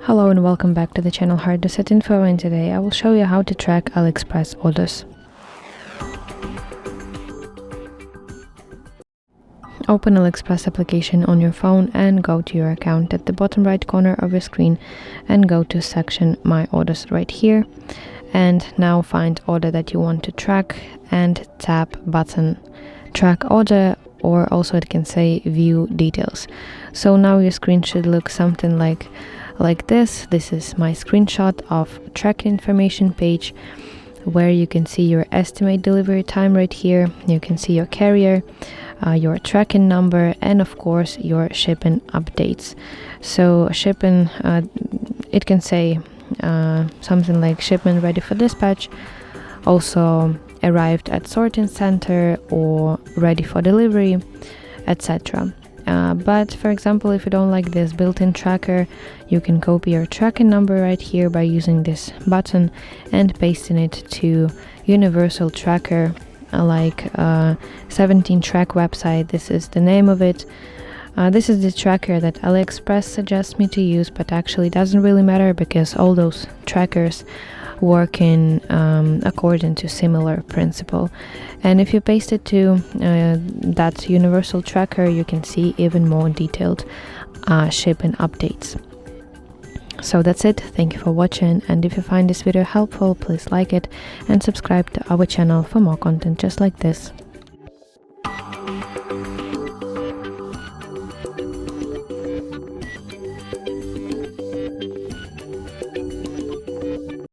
Hello and welcome back to the channel Hard to Set Info, and today I will show you how to track AliExpress orders. Open AliExpress application on your phone and go to your account at the bottom right corner of your screen and go to section My Orders right here, and now find order that you want to track and tap button Track Order, or also it can say View Details. So now your screen should look something like this. This is my screenshot of tracking information page, where you can see your estimate delivery time right here. You can see your carrier, your tracking number, and of course your shipping updates. So shipping, it can say something like shipment ready for dispatch, also arrived at sorting center or ready for delivery, etc. But for example, if you don't like this built-in tracker, you can copy your tracking number right here by using this button and pasting it to universal tracker, like 17 track website. This is the name of it. This is the tracker that AliExpress suggests me to use, but actually doesn't really matter because all those trackers work in according to similar principle. And if you paste it to that universal tracker, you can see even more detailed shipping updates. So that's it. Thank you for watching, and if you find this video helpful, please like it and subscribe to our channel for more content just like this.